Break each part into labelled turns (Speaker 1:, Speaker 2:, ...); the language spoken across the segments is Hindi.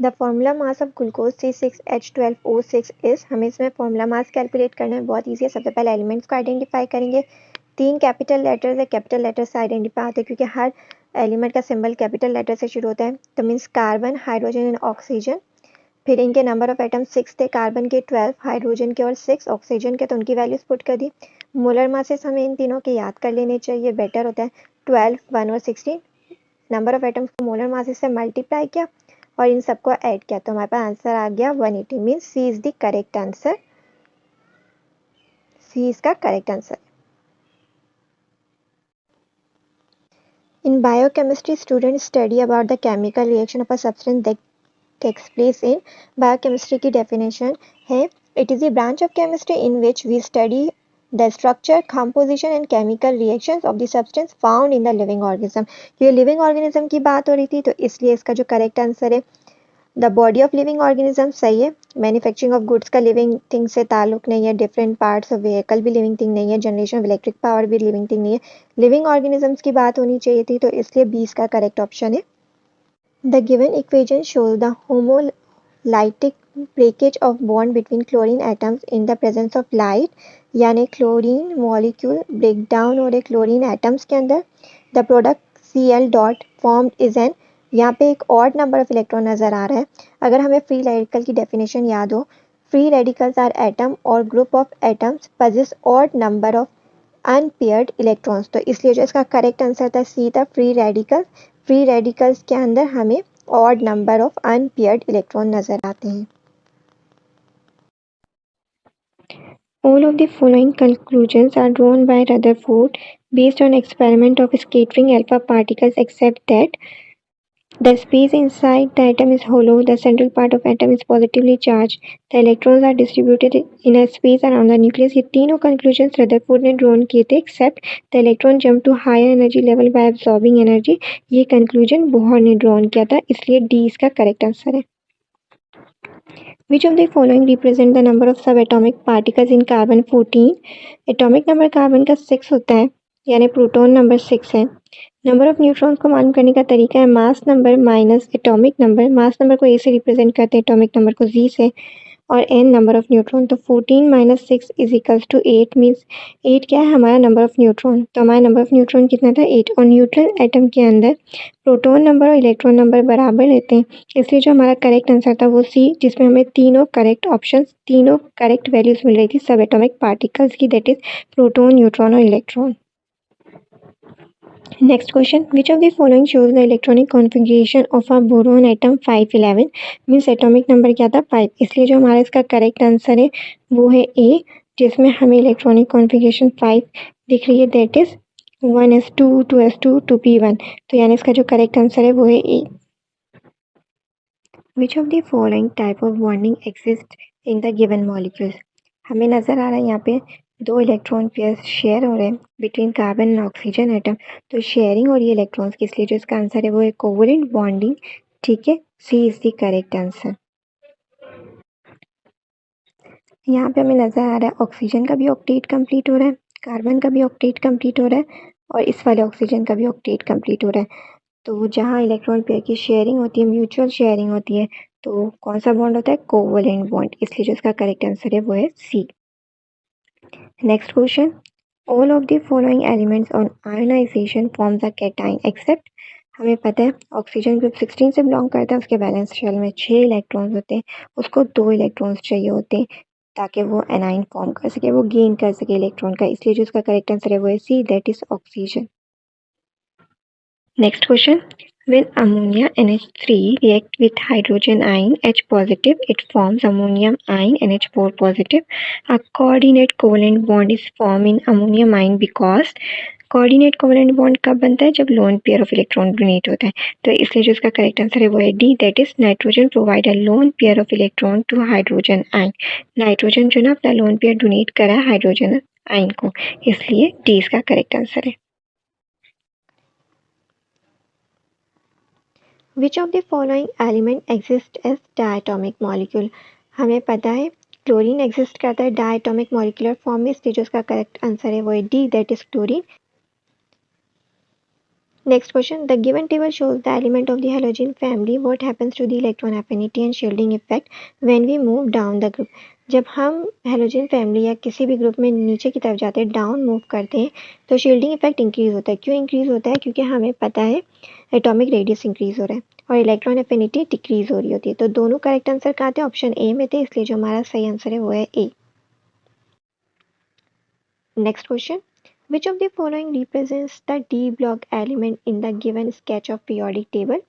Speaker 1: The formula mass of glucose C6H12O6 is, हमें इसमें फॉर्मूला मास कैलकुलेट करना है, बहुत ईजी है। सबसे पहले एलिमेंट्स को आइडेंटिफाई करेंगे। 3 कैपिटल लेटर्स है, कैपिटल लेटर से आइडेंटिफाई होते हैं क्योंकि हर एलिमेंट का सिंबल कैपिटल लेटर से शुरू होता है। तो means carbon, hydrogen and oxygen. फिर इनके नंबर ऑफ एटम 6 थे, कार्बन के 12, हाइड्रोजन के और 6, ऑक्सीजन के, तो उनकी वैल्यूज पुट कर दी। मोलर मासेस हमें इन तीनों के याद कर लेने चाहिए, बेटर होता है। 12, 1 और 16 नंबर ऑफ एटम्स को मोलर मासेस से मल्टीप्लाई किया और इन सबको ऐड किया, तो हमारे पास आंसर आ गया 180। Means C is the correct answer. C इसका correct answer. In biochemistry, students study about the chemical reaction of a substance that takes place in biochemistry की definition है, it is a branch of chemistry in which we study the structure, composition and chemical reactions of the substance found in the living organism। ये living organism की बात हो रही थी, तो इसलिए इसका जो correct answer है the body of living organism, सही है। मैन्युफैक्चरिंग ऑफ गुड्स का लिविंग थिंग से ताल्लुक नहीं है। डिफरेंट पार्ट्स ऑफ व्हीकल भी लिविंग थिंग नहीं है। जनरेशन ऑफ इलेक्ट्रिक पावर भी लिविंग थिंग नहीं है। लिविंग ऑर्गेनिजम्स की बात होनी चाहिए थी, तो इसलिए 20 का करेक्ट ऑप्शन है। The given equation shows the homolytic breakage of bond between chlorine atoms in the presence of light, यानी क्लोरीन मॉलिक्यूल ब्रेक डाउन हो रहे क्लोरीन एटम्स के अंदर। The product Cl dot formed is an, यहाँ पे एक ऑड नंबर ऑफ इलेक्ट्रॉन नजर आ रहा है। अगर हमें फ्री रेडिकल की डेफिनेशन याद हो, फ्री रेडिकल्स आर एटम और group of atoms possess odd number of unpaired electrons, तो इसलिए जो इसका करेक्ट आंसर था सी था फ्री रेडिकल। फ्री रेडिकल्स के अंदर हमें odd number of unpaired electron नजर आते हैं। All of the following conclusions are drawn by Rutherford based on experiment of scattering alpha particles except that the space inside the atom is hollow, the central part of atom is positively charged, the electrons are distributed in a space around the nucleus। ये तीनों conclusions Rutherford ने drawn किए थे except the electron jump to higher energy level by absorbing energy। ये conclusion Bohr ने drawn किया था, इसलिए D इसका correct answer है। Which of the following represent the number of subatomic particles in carbon 14? Atomic number carbon का 6 होता है, यानी प्रोटॉन नंबर 6 है। नंबर ऑफ न्यूट्रॉन्स को मालूम करने का तरीका है mass number minus atomic number. Mass number को ए से रिप्रेजेंट करते हैं, एटॉमिक नंबर को जी से, और एन नंबर ऑफ न्यूट्रॉन। तो 14 minus 6 is equals to 8। Means 8 क्या है हमारा नंबर ऑफ न्यूट्रॉन, तो हमारा नंबर ऑफ न्यूट्रॉन कितना था 8। और न्यूट्रल एटम के अंदर प्रोटॉन नंबर और इलेक्ट्रॉन नंबर बराबर रहते हैं, इसलिए जो हमारा करेक्ट आंसर था वो सी, जिसमें हमें तीनों करेक्ट ऑप्शन, तीनों करेक्ट वैल्यूज मिल रही थी सब एटॉमिक पार्टिकल्स की, दैट इज प्रोटॉन, न्यूट्रॉन और electron. Next question, which of the following shows the electronic configuration of a boron atom 511? Means atomic number क्या था 5, इसलिए जो हमारा इसका करेक्ट आंसर है वो है ए, जिसमें हमें इलेक्ट्रॉनिक कॉन्फ़िगरेशन 5 दिख रही है, that is 1s2 2s2 2p1, तो यानी इसका जो करेक्ट आंसर है वो है ए। Which of the following type of bonding exists in the given molecules? हमें नजर आ रहा है यहाँ पे 2 इलेक्ट्रॉन पेयर शेयर हो रहे हैं between carbon and oxygen atom, तो शेयरिंग और ये इलेक्ट्रॉन्स की, इसलिए जो इसका आंसर है वो है कोवलेंट बॉन्डिंग। ठीक है, सी इज द करेक्ट आंसर। यहाँ पे हमें नजर आ रहा है ऑक्सीजन का भी ऑक्टेट कंप्लीट हो रहा है, कार्बन का भी ऑक्टेट कंप्लीट हो रहा है और इस वाले ऑक्सीजन का भी ऑक्टेट कंप्लीट हो रहा है। तो जहाँ इलेक्ट्रॉन पेयर की शेयरिंग होती है, म्यूचुअल शेयरिंग होती है, तो कौन सा बॉन्ड होता है कोवलेंट बॉन्ड, इसलिए जो इसका करेक्ट आंसर है वो है C. Next question, all of the following elements on ionisation forms a cation except, हमें पता है ऑक्सीजन ग्रुप 16 से बिलोंग करता है, उसके बैलेंस शेल में 6 इलेक्ट्रॉन्स होते हैं, उसको 2 इलेक्ट्रॉन्स चाहिए होते हैं ताकि वो एनाइन फॉर्म कर सके, वो गेन कर सके इलेक्ट्रॉन का, इसलिए जो उसका करेक्ट आंसर है वो है C, that is oxygen. Next question, when ammonia NH3 react with hydrogen ion H positive, it forms ammonium ion NH4 positive. A coordinate covalent bond is formed in ammonium ion because coordinate covalent bond कब बनता है, जब loan pair of electron donate होता है, तो इसलिए जो इसका करेक्ट आंसर है वो है D, that is nitrogen provide a lone pair of electron to hydrogen ion. Nitrogen जो ना अपना लोन पेयर डोनेट करा है हाइड्रोजन आयन को, इसलिए डी इसका करेक्ट आंसर है। Which of the following element exists as diatomic molecule? हमें पता है क्लोरीन एग्जिस्ट करता है डायटोमिक मॉलिक्यूलर फॉर्म में, इसलिए जो इसका करेक्ट आंसर है वो है D, that is chlorine. Next question. The given table shows the element of the halogen family. What happens to the electron affinity and shielding effect when we move down the group? जब हम हेलोजन फैमिली या किसी भी ग्रुप में नीचे की तरफ जाते हैं, डाउन मूव करते हैं, तो शील्डिंग इफेक्ट इंक्रीज होता है. क्यों इंक्रीज होता है? क्योंकि हमें पता है एटॉमिक रेडियस इंक्रीज हो रहा है और इलेक्ट्रॉन एफिनिटी डिक्रीज हो रही होती है. तो दोनों करेक्ट आंसर कहाँ थे? ऑप्शन ए में थे, इसलिए जो हमारा सही आंसर है वो है A. Next question. Which of the following represents the D block element in the given sketch of periodic table?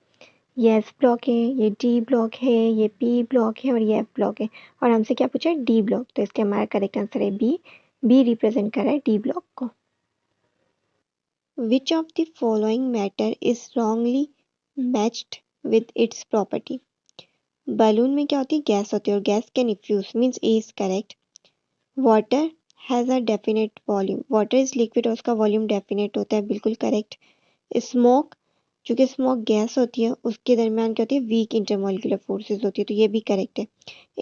Speaker 1: ये S ब्लॉक है, ये D ब्लॉक है, ये P ब्लॉक है और ये F ब्लॉक है. और हमसे क्या पूछा है? D block. तो इसके हमारा करेक्ट आंसर है बी. बी रिप्रेजेंट कर रहा है D ब्लॉक को. Which of the following matter is wrongly matched with its property? Balloon में क्या होती है? गैस होती है और gas can effuse means A is correct. Water has a definite volume. Water is liquid और उसका वॉल्यूम डेफिनेट होता है, बिल्कुल करेक्ट. स्मोक, चूंकि स्मोक गैस होती है, उसके दरमियान क्या होती है? वीक इंटरमोलिकुलर फोर्सेस होती है, तो ये भी करेक्ट है.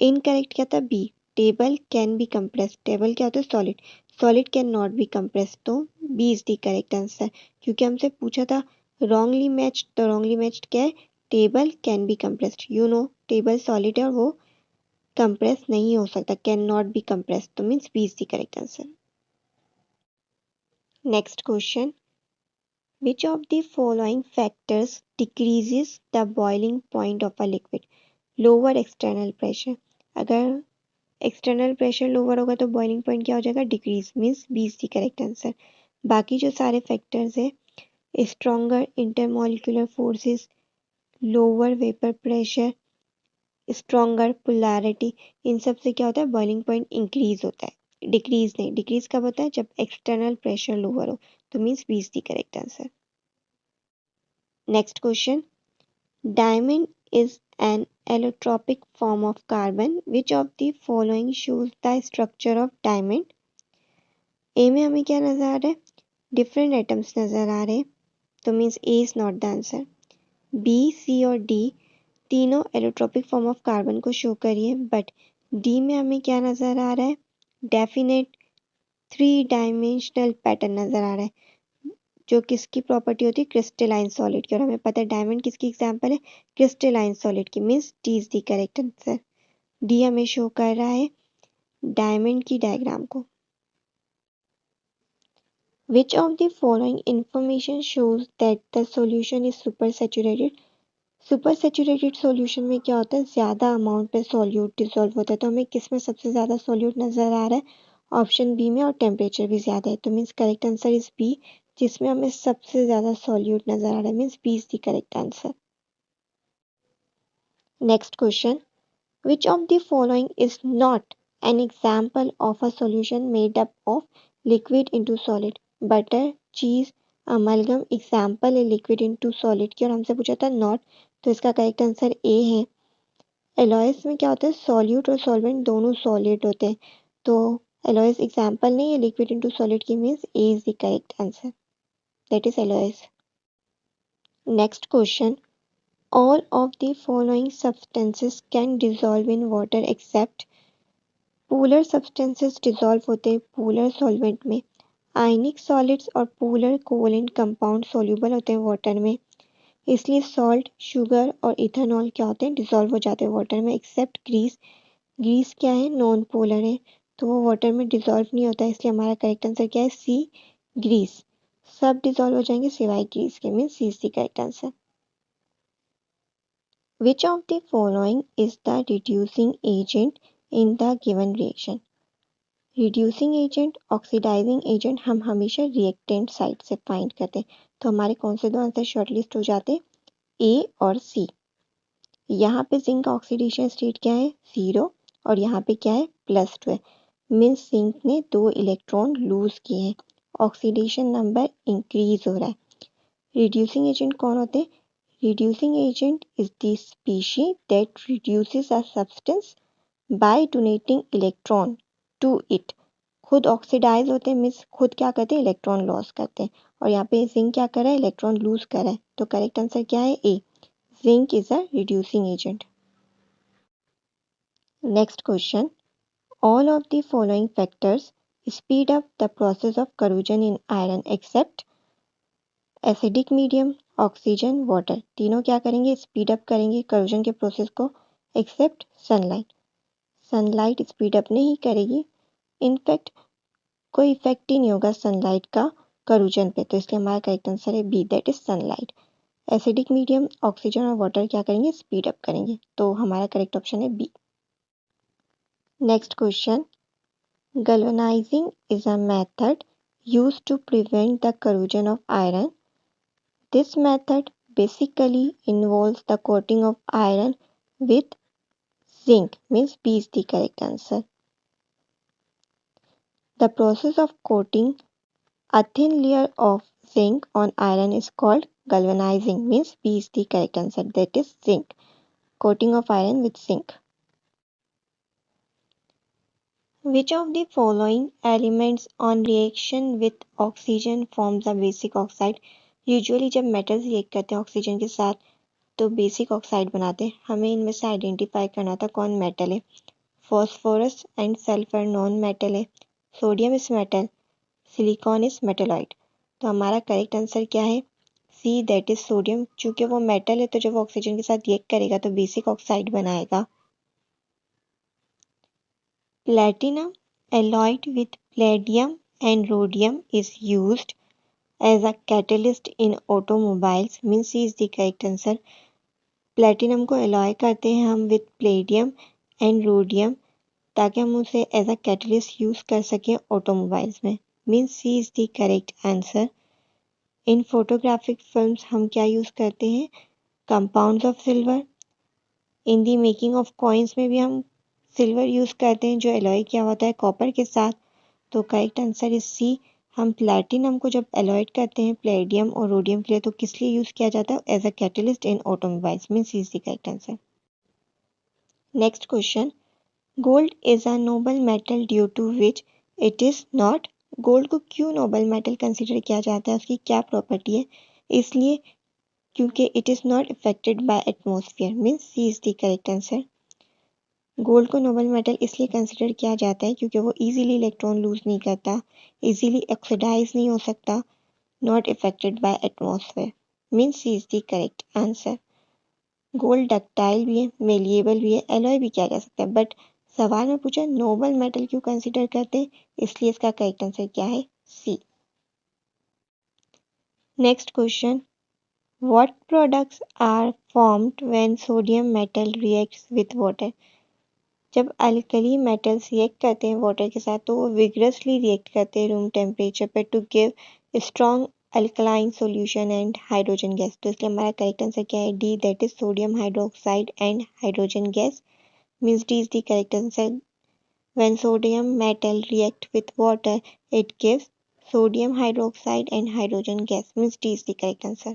Speaker 1: इनकरेक्ट क्या था? B. Table can be compress. Table क्या होता है? Solid. Solid can not be compress. तो B is the correct answer. क्योंकि हमसे पूछा था रॉन्गली मैच्ड, तो रॉन्गली मैच्ड क्या है? Table can be compressed. You know table solid है और वो कंप्रेस नहीं हो सकता, कैन नॉट बी कंप्रेस, तो means B is the correct answer. Next question. Which of the following factors decreases the boiling point of a liquid? Lower external pressure. अगर एक्सटर्नल प्रेशर लोअर होगा तो बॉइलिंग पॉइंट क्या हो जाएगा? Decrease means B is the correct answer. बाकी जो सारे फैक्टर्स है, stronger intermolecular forces, lower vapour pressure, stronger polarity, इन सब से क्या होता है? बॉइलिंग पॉइंट इंक्रीज होता है, डिक्रीज नहीं. डिक्रीज कब होता है? जब एक्सटर्नल प्रेशर लोअर हो, तो means B is the correct answer. Next question. Diamond is an allotropic form of carbon. Which of the following shows the structure of diamond? ए में हमें क्या नजर आ रहा है? डिफरेंट एटम्स नजर आ रहे हैं, तो means A is not the answer. B, C और डी तीनों एलोट्रोपिक फॉर्म ऑफ कार्बन को शो करिए, बट डी में हमें क्या नजर आ रहा है? डेफिनेट 3 डायमेंशनल पैटर्न नजर आ रहा है, जो किसकी प्रॉपर्टी होती है? क्रिस्टलाइन सॉलिड की. और हमें पता है डायमंड किसकी एग्जांपल है? क्रिस्टलाइन सॉलिड की. Means D is the correct answer. D हमें शो कर रहा है डायमंड की डायग्राम को. Which of the following information shows that the solution is supersaturated? Supersaturated solution में क्या होता है? ज़्यादा अमाउंट में सॉल्यूट डिसॉल्व होता है. तो हमें किस में सबसे ज़्यादा सॉल्यूट नज़र आ रहा है? ऑप्शन बी में, और टेम्परेचर भी ज़्यादा है, तो means correct answer is B. जिसमें हमें सबसे ज़्यादा सॉल्यूट नज़र आ रहा है, means B is the correct answer. Next question. Which of the following is not an example of a solution made up of liquid into solid? Butter, cheese, amalgam example है लिक्विड इनटू सॉलिड की, और हमसे पूछा था नॉट, तो इसका करेक्ट आंसर ए है. एलॉयस में क्या होता है? सॉल्यूट और सॉल्वेंट दोनों सॉलिड होते हैं, तो एलॉयस एग्जाम्पल नहीं है लिक्विड इनटू सॉलिड की, means A is the correct answer. That is Alois. Next question. All of the following substances can dissolve in water except. Polar substances dissolve होते हैं पोलर सॉल्वेंट में. आयनिक सॉलिड्स और पोलर कोवलेंट कंपाउंड सॉल्युबल होते हैं वाटर में, इसलिए सॉल्ट, शुगर और इथेनॉल क्या होते हैं? डिसॉल्व हो जाते हैं वाटर में, एक्सेप्ट ग्रीस. ग्रीस क्या है? नॉन पोलर है, तो वो वाटर में डिसॉल्व नहीं होता, इसलिए हमारा करेक्ट आंसर क्या है? सी, ग्रीस. सब डिसॉल्व हो जाएंगे सिवाय ग्रीस के, mean C is the correct answer. Which of the following is the reducing agent in the given reaction? Reducing agent, oxidizing agent हम हमेशा रिएक्टेंट साइड से फाइंड करते हैं, तो हमारे कौन से दो आंसर शॉर्टलिस्ट हो जाते हैं? ए और सी. यहाँ पे जिंक का ऑक्सीडेशन स्टेट क्या है? 0, और यहाँ पे क्या है? +2 है, मीन्स जिंक ने 2 इलेक्ट्रॉन लूज किए हैं, ऑक्सीडेशन नंबर इंक्रीज हो रहा है. रिड्यूसिंग एजेंट कौन होते हैं? Reducing agent is the species that reduces a substance by donating electron to it. खुद ऑक्सीडाइज होते हैं, मीन्स खुद क्या करते हैं? इलेक्ट्रॉन लॉस करते हैं, और यहाँ पे जिंक क्या कर रहा है? इलेक्ट्रॉन लूज कर रहा है, तो करेक्ट आंसर क्या है? A. Zinc is a reducing agent. Next question. All of the following factors speed up the process of corrosion in iron except. Acidic medium, oxygen, water, तीनों क्या करेंगे? स्पीड अप करेंगे करोजन के प्रोसेस को, except sunlight. Sunlight speed up नहीं करेगी, इनफैक्ट कोई इफेक्ट ही नहीं होगा सनलाइट का करोजन पे, तो इसलिए हमारा करेक्ट आंसर है B, that is sunlight. Acidic medium, oxygen और वाटर क्या करेंगे? स्पीड अप करेंगे, तो हमारा करेक्ट ऑप्शन है B. Next question, galvanizing is a method used to prevent the corrosion of iron. This method basically involves the coating of iron with zinc, means B is the correct answer. The process of coating a thin layer of zinc on iron is called galvanizing, means B is the correct answer, that is zinc, coating of iron with zinc. Which of the following elements on reaction with oxygen forms a basic oxide? Usually जब मेटल्स रिएक्ट करते हैं ऑक्सीजन के साथ तो बेसिक ऑक्साइड बनाते हैं। हमें इनमें से आइडेंटिफाई करना था कौन मेटल है। Phosphorus and sulphur non metal है, sodium is metal, silicon is metalloid. तो हमारा करेक्ट आंसर क्या है? C, that is sodium. चूंकि वो मेटल है तो जब ऑक्सीजन के साथ रिएक्ट करेगा तो बेसिक ऑक्साइड बनाएगा। Platinum alloyed with palladium and rhodium is used as a catalyst in automobiles, means C is the correct answer. Platinum को एलॉय करते हैं हम विद प्लेडियम एंड रोडियम ताकि हम उसे एज अ कैटलिस्ट यूज कर सकें ऑटोमोबाइल्स में, means C is the correct answer. In photographic films हम क्या यूज करते हैं? Compounds of silver. In the making of coins में भी हम सिल्वर यूज करते हैं जो एलॉय किया होता है कॉपर के साथ, तो करेक्ट आंसर इज सी। हम प्लैटिनम को जब एलॉयड करते हैं प्लेडियम और रोडियम के लिए तो किस लिए यूज किया जाता है? As a catalyst in automobiles, means C is the correct answer. Next question, gold is a noble metal due to which it is not. Gold को क्यों नोबल मेटल कंसिडर किया जाता है? उसकी क्या प्रॉपर्टी है? इसलिए क्योंकि it is not affected by atmosphere, means C is the correct answer. Gold को नोबल मेटल इसलिए कंसिडर किया जाता है क्योंकि वो इजीली इलेक्ट्रॉन लूज नहीं करता, इजीली ऑक्सीडाइज नहीं हो सकता, not affected by atmosphere, means C is the correct answer. Gold ductile भी है, मेलिएबल भी है, एलॉय भी किया जा सकता है, बट सवाल में पूछा नोबल मेटल क्यों कंसिडर करते हैं, इसलिए इसका करेक्ट आंसर क्या है? C. Next question, what products are formed when sodium metal reacts with water. जब अल्कली मेटल्स रिएक्ट करते हैं वाटर के साथ तो वो विग्रसली रिएक्ट करते हैं रूम टेम्परेचर पर to give strong alkaline solution and hydrogen gas, तो इसलिए हमारा करेक्ट आंसर क्या है? D, that is sodium hydroxide and hydrogen gas, means D is the correct answer. When sodium metal react with water it gives sodium hydroxide and hydrogen gas, means D is the correct answer.